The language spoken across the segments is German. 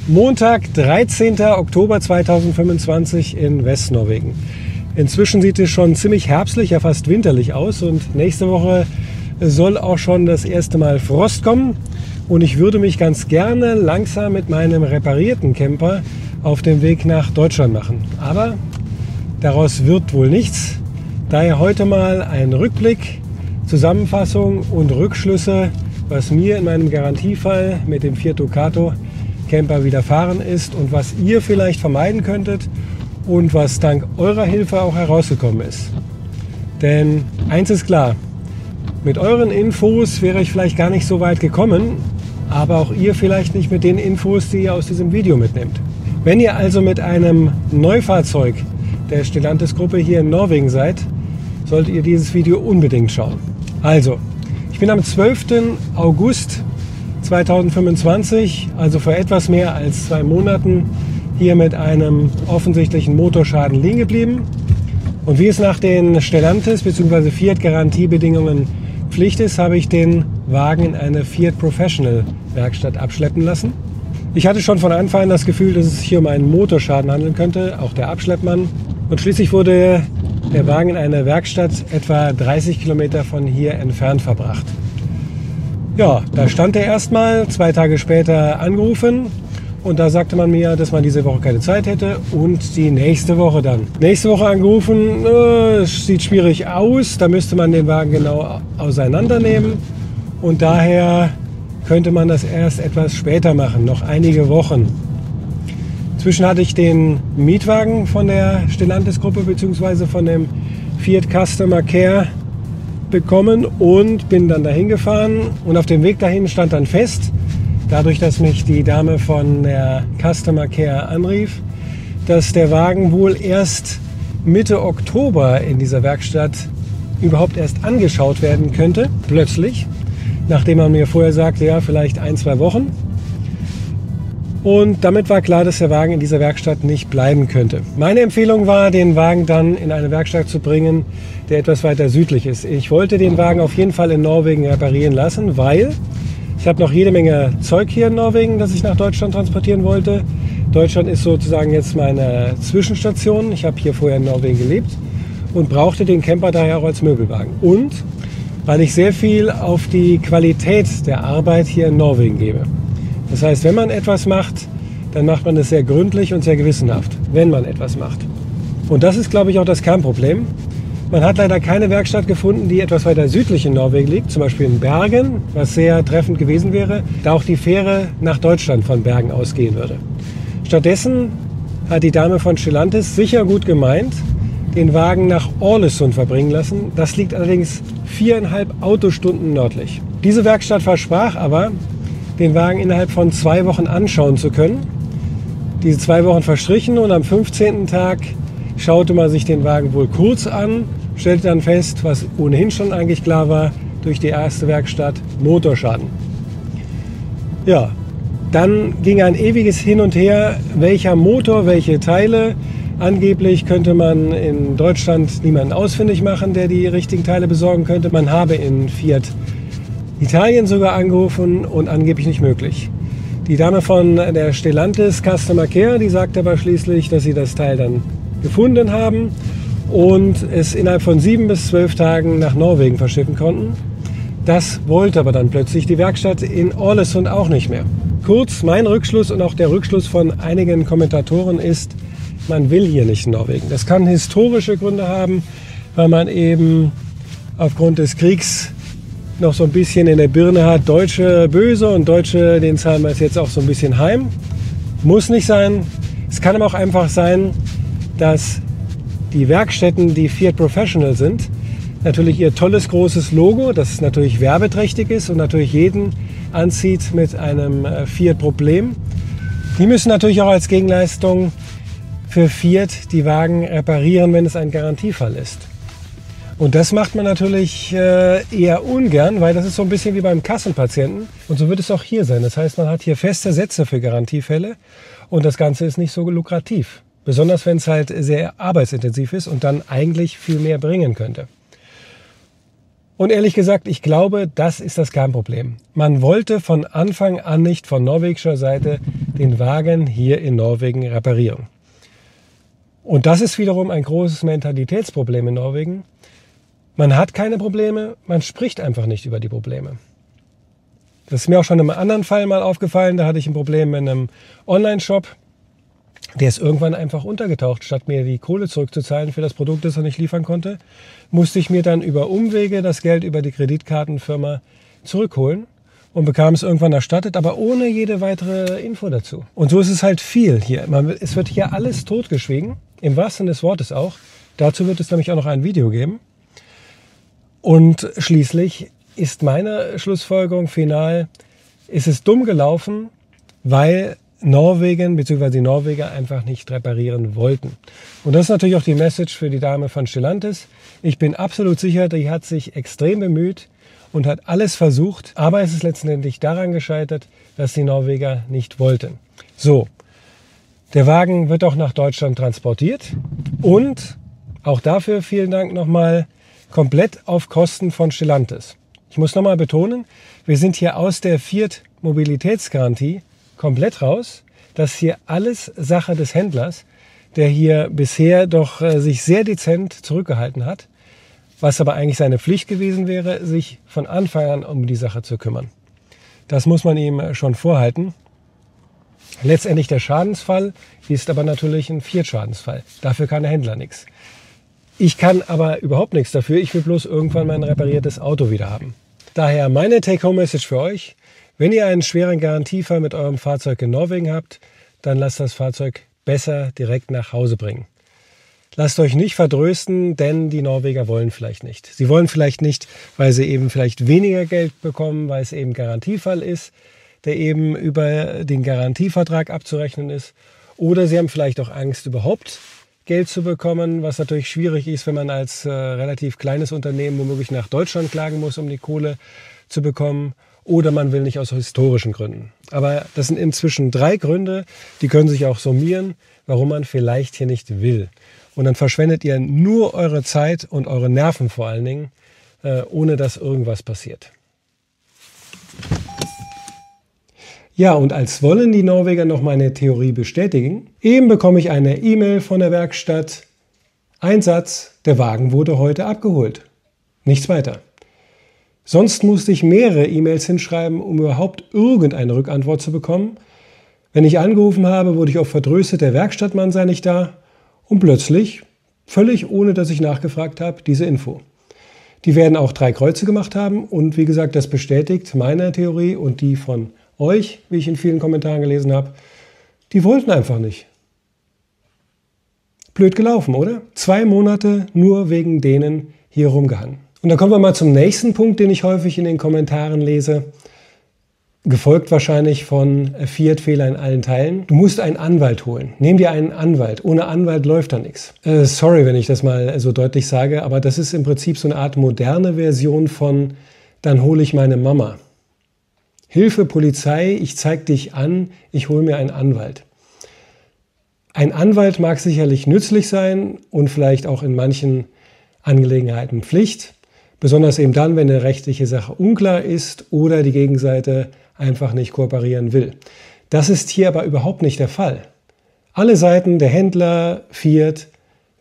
Montag, 13. Oktober 2025 in Westnorwegen. Inzwischen sieht es schon ziemlich herbstlich, ja fast winterlich aus und nächste Woche soll auch schon das erste Mal Frost kommen und ich würde mich ganz gerne langsam mit meinem reparierten Camper auf den Weg nach Deutschland machen. Aber daraus wird wohl nichts. Daher heute mal ein Rückblick, Zusammenfassung und Rückschlüsse, was mir in meinem Garantiefall mit dem Fiat Ducato Camper widerfahren ist und was ihr vielleicht vermeiden könntet und was dank eurer Hilfe auch herausgekommen ist. Denn eins ist klar, mit euren Infos wäre ich vielleicht gar nicht so weit gekommen, aber auch ihr vielleicht nicht mit den Infos, die ihr aus diesem Video mitnehmt. Wenn ihr also mit einem Neufahrzeug der Stellantis-Gruppe hier in Norwegen seid, solltet ihr dieses Video unbedingt schauen. Also, ich bin am 12. August 2025, also vor etwas mehr als 2 Monaten, hier mit einem offensichtlichen Motorschaden liegen geblieben. Und wie es nach den Stellantis bzw. Fiat Garantiebedingungen Pflicht ist, habe ich den Wagen in eine Fiat Professional Werkstatt abschleppen lassen. Ich hatte schon von Anfang an das Gefühl, dass es sich hier um einen Motorschaden handeln könnte, auch der Abschleppmann. Und schließlich wurde der Wagen in eine Werkstatt etwa 30 Kilometer von hier entfernt verbracht. Ja, da stand er erstmal, 2 Tage später angerufen und da sagte man mir, dass man diese Woche keine Zeit hätte und die nächste Woche dann. Nächste Woche angerufen, es sieht schwierig aus, da müsste man den Wagen genau auseinandernehmen und daher könnte man das erst etwas später machen, noch einige Wochen. Inzwischen hatte ich den Mietwagen von der Stellantis-Gruppe bzw. von dem Fiat Customer Care bekommen und bin dann dahin gefahren und auf dem Weg dahin stand dann fest, dadurch, dass mich die Dame von der Customer Care anrief, dass der Wagen wohl erst Mitte Oktober in dieser Werkstatt überhaupt erst angeschaut werden könnte, plötzlich, nachdem man mir vorher sagte, ja, vielleicht 1-2 Wochen. Und damit war klar, dass der Wagen in dieser Werkstatt nicht bleiben könnte. Meine Empfehlung war, den Wagen dann in eine Werkstatt zu bringen, der etwas weiter südlich ist. Ich wollte den Wagen auf jeden Fall in Norwegen reparieren lassen, weil ich habe noch jede Menge Zeug hier in Norwegen, das ich nach Deutschland transportieren wollte. Deutschland ist sozusagen jetzt meine Zwischenstation. Ich habe hier vorher in Norwegen gelebt und brauchte den Camper daher auch als Möbelwagen. Und weil ich sehr viel auf die Qualität der Arbeit hier in Norwegen gebe. Das heißt, wenn man etwas macht, dann macht man es sehr gründlich und sehr gewissenhaft, wenn man etwas macht. Und das ist, glaube ich, auch das Kernproblem. Man hat leider keine Werkstatt gefunden, die etwas weiter südlich in Norwegen liegt, zum Beispiel in Bergen, was sehr treffend gewesen wäre, da auch die Fähre nach Deutschland von Bergen ausgehen würde. Stattdessen hat die Dame von Stellantis sicher gut gemeint, den Wagen nach Ålesund verbringen lassen. Das liegt allerdings 4,5 Autostunden nördlich. Diese Werkstatt versprach aber, den Wagen innerhalb von 2 Wochen anschauen zu können. Diese 2 Wochen verstrichen und am 15. Tag schaute man sich den Wagen wohl kurz an, stellte dann fest, was ohnehin schon eigentlich klar war, durch die erste Werkstatt, Motorschaden. Ja, dann ging ein ewiges Hin und Her, welcher Motor, welche Teile. Angeblich könnte man in Deutschland niemanden ausfindig machen, der die richtigen Teile besorgen könnte. Man habe in Fiat Italien sogar angerufen und angeblich nicht möglich. Die Dame von der Stellantis Customer Care, die sagte aber schließlich, dass sie das Teil dann gefunden haben und es innerhalb von 7 bis 12 Tagen nach Norwegen verschiffen konnten. Das wollte aber dann plötzlich die Werkstatt in Ålesund auch nicht mehr. Kurz, mein Rückschluss und auch der Rückschluss von einigen Kommentatoren ist, man will hier nicht in Norwegen. Das kann historische Gründe haben, weil man eben aufgrund des Kriegs noch so ein bisschen in der Birne hat, Deutsche böse und Deutsche, den zahlen wir jetzt auch so ein bisschen heim. Muss nicht sein. Es kann aber auch einfach sein, dass die Werkstätten, die Fiat Professional sind, natürlich ihr tolles großes Logo, das natürlich werbeträchtig ist und natürlich jeden anzieht mit einem Fiat-Problem. Die müssen natürlich auch als Gegenleistung für Fiat die Wagen reparieren, wenn es ein Garantiefall ist. Und das macht man natürlich eher ungern, weil das ist so ein bisschen wie beim Kassenpatienten. Und so wird es auch hier sein. Das heißt, man hat hier feste Sätze für Garantiefälle und das Ganze ist nicht so lukrativ. Besonders wenn es halt sehr arbeitsintensiv ist und dann eigentlich viel mehr bringen könnte. Und ehrlich gesagt, ich glaube, das ist das Kernproblem. Man wollte von Anfang an nicht von norwegischer Seite den Wagen hier in Norwegen reparieren. Und das ist wiederum ein großes Mentalitätsproblem in Norwegen. Man hat keine Probleme, man spricht einfach nicht über die Probleme. Das ist mir auch schon in einem anderen Fall mal aufgefallen. Da hatte ich ein Problem mit einem Online-Shop. Der ist irgendwann einfach untergetaucht. Statt mir die Kohle zurückzuzahlen für das Produkt, das er nicht liefern konnte, musste ich mir dann über Umwege das Geld über die Kreditkartenfirma zurückholen und bekam es irgendwann erstattet, aber ohne jede weitere Info dazu. Und so ist es halt viel hier. Es wird hier alles totgeschwiegen, im wahrsten Sinne des Wortes auch. Dazu wird es nämlich auch noch ein Video geben. Und schließlich ist meine Schlussfolgerung final, ist es dumm gelaufen, weil Norwegen bzw. die Norweger einfach nicht reparieren wollten. Und das ist natürlich auch die Message für die Dame von Stellantis. Ich bin absolut sicher, die hat sich extrem bemüht und hat alles versucht, aber es ist letztendlich daran gescheitert, dass die Norweger nicht wollten. So, der Wagen wird auch nach Deutschland transportiert und auch dafür vielen Dank nochmal, komplett auf Kosten von Stellantis. Ich muss nochmal betonen, wir sind hier aus der Fiat Mobilitätsgarantie komplett raus. Das ist hier alles Sache des Händlers, der hier bisher doch sich sehr dezent zurückgehalten hat, was aber eigentlich seine Pflicht gewesen wäre, sich von Anfang an um die Sache zu kümmern. Das muss man ihm schon vorhalten. Letztendlich der Schadensfall ist aber natürlich ein Fiat-Schadensfall. Dafür kann der Händler nichts. Ich kann aber überhaupt nichts dafür. Ich will bloß irgendwann mein repariertes Auto wieder haben. Daher meine Take-Home-Message für euch. Wenn ihr einen schweren Garantiefall mit eurem Fahrzeug in Norwegen habt, dann lasst das Fahrzeug besser direkt nach Hause bringen. Lasst euch nicht verdrösten, denn die Norweger wollen vielleicht nicht. Sie wollen vielleicht nicht, weil sie eben vielleicht weniger Geld bekommen, weil es eben Garantiefall ist, der eben über den Garantievertrag abzurechnen ist. Oder sie haben vielleicht auch Angst, überhaupt Geld zu bekommen, was natürlich schwierig ist, wenn man als relativ kleines Unternehmen womöglich nach Deutschland klagen muss, um die Kohle zu bekommen. Oder man will nicht aus historischen Gründen. Aber das sind inzwischen 3 Gründe, die können sich auch summieren, warum man vielleicht hier nicht will. Und dann verschwendet ihr nur eure Zeit und eure Nerven vor allen Dingen, ohne dass irgendwas passiert. Ja, und als wollen die Norweger noch meine Theorie bestätigen, eben bekomme ich eine E-Mail von der Werkstatt. Ein Satz, der Wagen wurde heute abgeholt. Nichts weiter. Sonst musste ich mehrere E-Mails hinschreiben, um überhaupt irgendeine Rückantwort zu bekommen. Wenn ich angerufen habe, wurde ich oft vertröstet, der Werkstattmann sei nicht da. Und plötzlich, völlig ohne dass ich nachgefragt habe, diese Info. Die werden auch 3 Kreuze gemacht haben und wie gesagt, das bestätigt meine Theorie und die von euch, wie ich in vielen Kommentaren gelesen habe, die wollten einfach nicht. Blöd gelaufen, oder? 2 Monate nur wegen denen hier rumgehangen. Und dann kommen wir mal zum nächsten Punkt, den ich häufig in den Kommentaren lese. Gefolgt wahrscheinlich von Fiat-Fehler in allen Teilen. Du musst einen Anwalt holen. Nehm dir einen Anwalt. Ohne Anwalt läuft da nichts. Sorry, wenn ich das mal so deutlich sage, aber das ist im Prinzip so eine Art moderne Version von dann hole ich meine Mama. Hilfe, Polizei, ich zeig dich an, ich hole mir einen Anwalt. Ein Anwalt mag sicherlich nützlich sein und vielleicht auch in manchen Angelegenheiten Pflicht. Besonders eben dann, wenn eine rechtliche Sache unklar ist oder die Gegenseite einfach nicht kooperieren will. Das ist hier aber überhaupt nicht der Fall. Alle Seiten, der Händler, Fiat,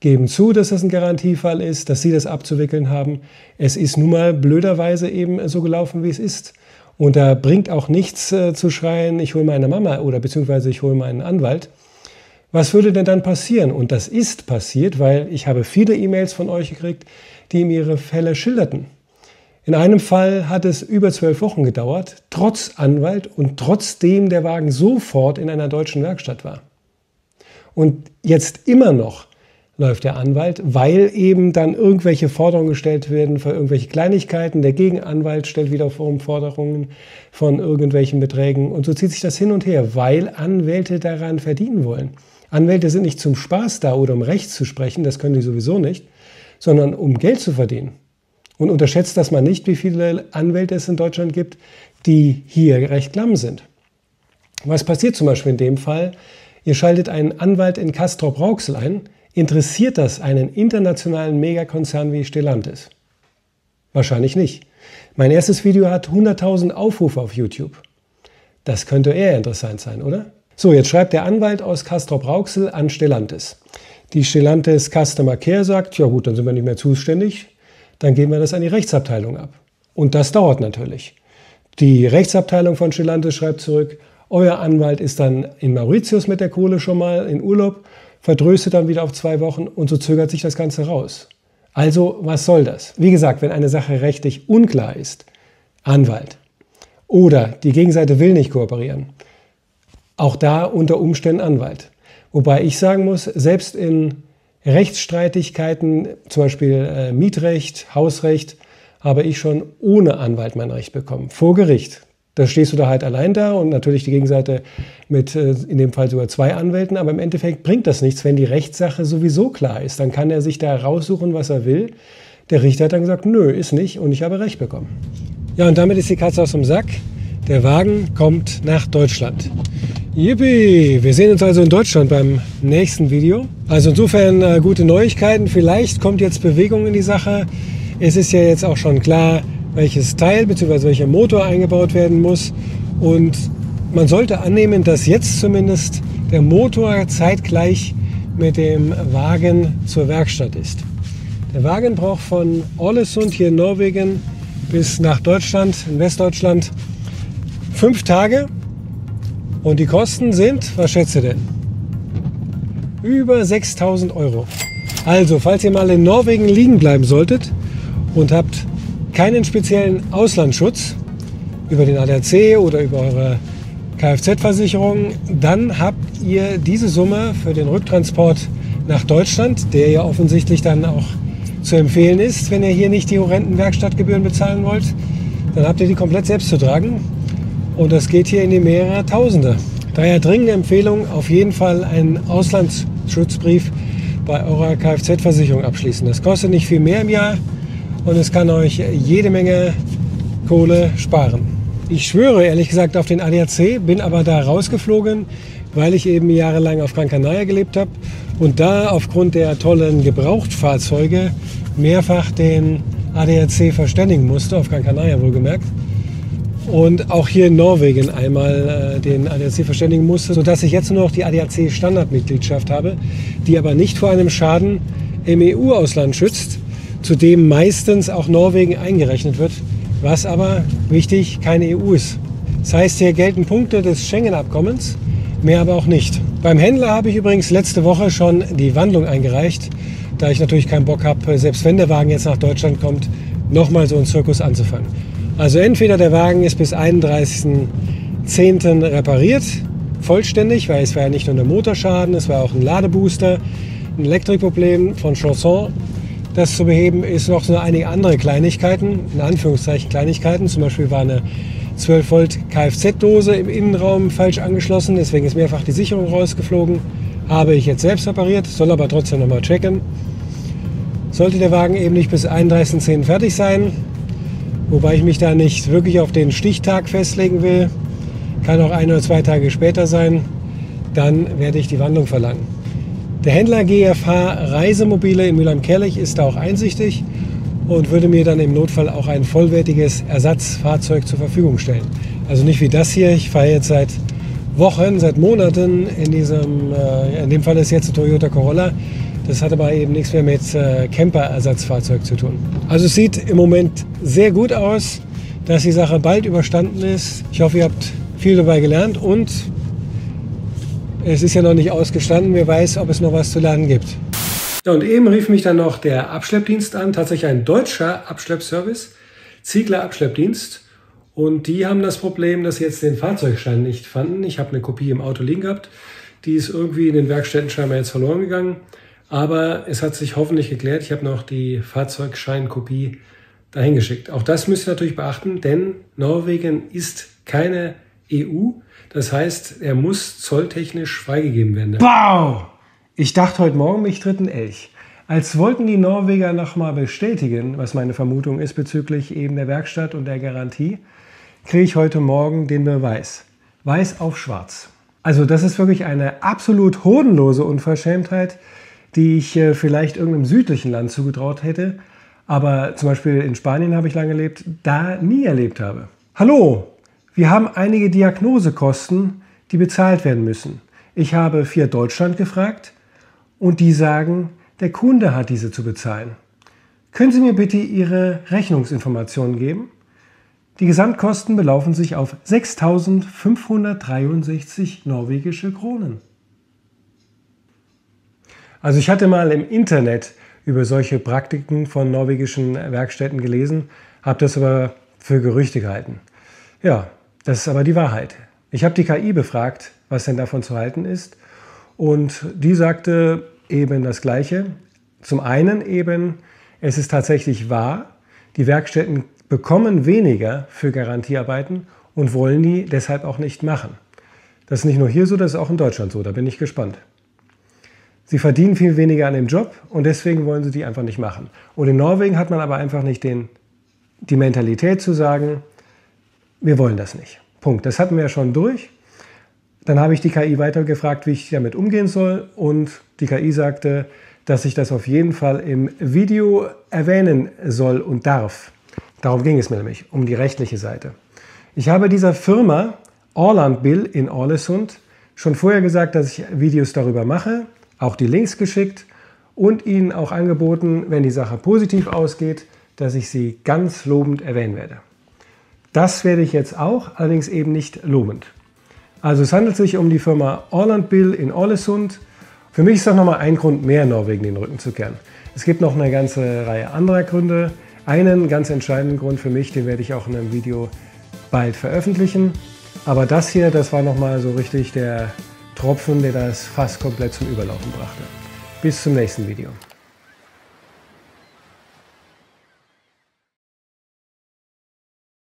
geben zu, dass das ein Garantiefall ist, dass sie das abzuwickeln haben. Es ist nun mal blöderweise eben so gelaufen, wie es ist. Und da bringt auch nichts zu schreien, ich hole meine Mama oder beziehungsweise ich hole meinen Anwalt. Was würde denn dann passieren? Und das ist passiert, weil ich habe viele E-Mails von euch gekriegt, die ihm ihre Fälle schilderten. In einem Fall hat es über 12 Wochen gedauert, trotz Anwalt und trotzdem der Wagen sofort in einer deutschen Werkstatt war. Und jetzt immer noch läuft der Anwalt, weil eben dann irgendwelche Forderungen gestellt werden für irgendwelche Kleinigkeiten. Der Gegenanwalt stellt wiederum Forderungen von irgendwelchen Beträgen. Und so zieht sich das hin und her, weil Anwälte daran verdienen wollen. Anwälte sind nicht zum Spaß da oder um Recht zu sprechen, das können die sowieso nicht, sondern um Geld zu verdienen. Und unterschätzt das mal nicht, wie viele Anwälte es in Deutschland gibt, die hier recht klamm sind. Was passiert zum Beispiel in dem Fall? Ihr schaltet einen Anwalt in Castrop-Rauxel ein. Interessiert das einen internationalen Megakonzern wie Stellantis? Wahrscheinlich nicht. Mein erstes Video hat 100.000 Aufrufe auf YouTube. Das könnte eher interessant sein, oder? So, jetzt schreibt der Anwalt aus Castrop-Rauxel an Stellantis. Die Stellantis Customer Care sagt, ja gut, dann sind wir nicht mehr zuständig, dann geben wir das an die Rechtsabteilung ab. Und das dauert natürlich. Die Rechtsabteilung von Stellantis schreibt zurück, euer Anwalt ist dann in Mauritius mit der Kohle schon mal in Urlaub, verdröstet dann wieder auf 2 Wochen und so zögert sich das Ganze raus. Also, was soll das? Wie gesagt, wenn eine Sache rechtlich unklar ist, Anwalt. Oder die Gegenseite will nicht kooperieren. Auch da unter Umständen Anwalt. Wobei ich sagen muss, selbst in Rechtsstreitigkeiten, zum Beispiel Mietrecht, Hausrecht, habe ich schon ohne Anwalt mein Recht bekommen. Vor Gericht. Da stehst du da halt allein da und natürlich die Gegenseite mit in dem Fall sogar 2 Anwälten. Aber im Endeffekt bringt das nichts, wenn die Rechtssache sowieso klar ist. Dann kann er sich da raussuchen, was er will. Der Richter hat dann gesagt, nö, ist nicht und ich habe Recht bekommen. Ja, und damit ist die Katze aus dem Sack. Der Wagen kommt nach Deutschland. Yippie! Wir sehen uns also in Deutschland beim nächsten Video. Also insofern gute Neuigkeiten. Vielleicht kommt jetzt Bewegung in die Sache. Es ist ja jetzt auch schon klar, welches Teil bzw. welcher Motor eingebaut werden muss. Und man sollte annehmen, dass jetzt zumindest der Motor zeitgleich mit dem Wagen zur Werkstatt ist. Der Wagen braucht von Ålesund hier in Norwegen bis nach Deutschland, in Westdeutschland, 5 Tage. Und die Kosten sind, was schätzt ihr denn? Über 6.000 €. Also, falls ihr mal in Norwegen liegen bleiben solltet und habt keinen speziellen Auslandsschutz über den ADAC oder über eure Kfz-Versicherung, dann habt ihr diese Summe für den Rücktransport nach Deutschland, der ja offensichtlich dann auch zu empfehlen ist, wenn ihr hier nicht die horrenden Werkstattgebühren bezahlen wollt, dann habt ihr die komplett selbst zu tragen und das geht hier in die mehrere Tausende. Daher dringende Empfehlung, auf jeden Fall einen Auslandsschutzbrief bei eurer Kfz-Versicherung abschließen. Das kostet nicht viel mehr im Jahr und es kann euch jede Menge Kohle sparen. Ich schwöre ehrlich gesagt auf den ADAC, bin aber da rausgeflogen, weil ich eben jahrelang auf Gran Canaria gelebt habe und da aufgrund der tollen Gebrauchtfahrzeuge mehrfach den ADAC verständigen musste, auf Gran Canaria wohlgemerkt. Und auch hier in Norwegen einmal den ADAC verständigen musste, sodass ich jetzt nur noch die ADAC-Standardmitgliedschaft habe, die aber nicht vor einem Schaden im EU-Ausland schützt, zu dem meistens auch Norwegen eingerechnet wird, was aber, wichtig, keine EU ist. Das heißt, hier gelten Punkte des Schengen-Abkommens, mehr aber auch nicht. Beim Händler habe ich übrigens letzte Woche schon die Wandlung eingereicht, da ich natürlich keinen Bock habe, selbst wenn der Wagen jetzt nach Deutschland kommt, nochmal so einen Zirkus anzufangen. Also entweder der Wagen ist bis 31.10. repariert, vollständig, weil es war ja nicht nur der Motorschaden, es war auch ein Ladebooster, ein Elektrikproblem von Chausson. Das zu beheben ist noch so einige andere Kleinigkeiten, in Anführungszeichen Kleinigkeiten. Zum Beispiel war eine 12 Volt Kfz-Dose im Innenraum falsch angeschlossen, deswegen ist mehrfach die Sicherung rausgeflogen. Habe ich jetzt selbst repariert, soll aber trotzdem nochmal checken. Sollte der Wagen eben nicht bis 31.10. fertig sein, wobei ich mich da nicht wirklich auf den Stichtag festlegen will, kann auch 1 oder 2 Tage später sein, dann werde ich die Wandlung verlangen. Der Händler GFH Reisemobile in Mülheim-Kärlich ist da auch einsichtig und würde mir dann im Notfall auch ein vollwertiges Ersatzfahrzeug zur Verfügung stellen. Also nicht wie das hier, ich fahre jetzt seit Wochen, seit Monaten in dem Fall ist jetzt ein Toyota Corolla. Das hat aber eben nichts mehr mit Camper-Ersatzfahrzeug zu tun. Also es sieht im Moment sehr gut aus, dass die Sache bald überstanden ist. Ich hoffe, ihr habt viel dabei gelernt und es ist ja noch nicht ausgestanden. Wer weiß, ob es noch was zu lernen gibt. Ja, und eben rief mich dann noch der Abschleppdienst an, tatsächlich ein deutscher Abschleppservice, Ziegler Abschleppdienst. Und die haben das Problem, dass sie jetzt den Fahrzeugschein nicht fanden. Ich habe eine Kopie im Auto liegen gehabt. Die ist irgendwie in den Werkstätten scheinbar jetzt verloren gegangen. Aber es hat sich hoffentlich geklärt. Ich habe noch die Fahrzeugscheinkopie dahin geschickt. Auch das müsst ihr natürlich beachten, denn Norwegen ist keine EU. Das heißt, er muss zolltechnisch freigegeben werden. Wow! Ich dachte heute Morgen, mich tritt ein Elch. Als wollten die Norweger nochmal bestätigen, was meine Vermutung ist bezüglich eben der Werkstatt und der Garantie, kriege ich heute Morgen den Beweis. Weiß auf schwarz. Also das ist wirklich eine absolut hodenlose Unverschämtheit, die ich vielleicht irgendeinem südlichen Land zugetraut hätte. aber zum Beispiel in Spanien habe ich lange gelebt, da nie erlebt habe. Hallo, wir haben einige Diagnosekosten, die bezahlt werden müssen. Ich habe Fiat Deutschland gefragt und die sagen, der Kunde hat diese zu bezahlen. Können Sie mir bitte Ihre Rechnungsinformationen geben? Die Gesamtkosten belaufen sich auf 6.563 norwegische Kronen. Also ich hatte mal im Internet über solche Praktiken von norwegischen Werkstätten gelesen, habe das aber für Gerüchte gehalten. Ja, das ist aber die Wahrheit. Ich habe die KI befragt, was denn davon zu halten ist, und die sagte eben das Gleiche. Zum einen eben, es ist tatsächlich wahr, die Werkstätten bekommen weniger für Garantiearbeiten und wollen die deshalb auch nicht machen. Das ist nicht nur hier so, das ist auch in Deutschland so, da bin ich gespannt. Sie verdienen viel weniger an dem Job und deswegen wollen sie die einfach nicht machen. Und in Norwegen hat man aber einfach nicht die Mentalität zu sagen, wir wollen das nicht. Punkt. Das hatten wir ja schon durch. Dann habe ich die KI weiter gefragt, wie ich damit umgehen soll, und die KI sagte, dass ich das auf jeden Fall im Video erwähnen soll und darf. Darum ging es mir nämlich, um die rechtliche Seite. Ich habe dieser Firma Orlandbil in Ålesund schon vorher gesagt, dass ich Videos darüber mache, auch die Links geschickt und ihnen auch angeboten, wenn die Sache positiv ausgeht, dass ich sie ganz lobend erwähnen werde. Das werde ich jetzt auch, allerdings eben nicht lobend. Also es handelt sich um die Firma Orlandbil in Ålesund. Für mich ist das nochmal ein Grund mehr, Norwegen den Rücken zu kehren. Es gibt noch eine ganze Reihe anderer Gründe. Einen ganz entscheidenden Grund für mich, den werde ich auch in einem Video bald veröffentlichen. Aber das hier, das war nochmal so richtig der Tropfen, der das Fass komplett zum Überlaufen brachte. Bis zum nächsten Video.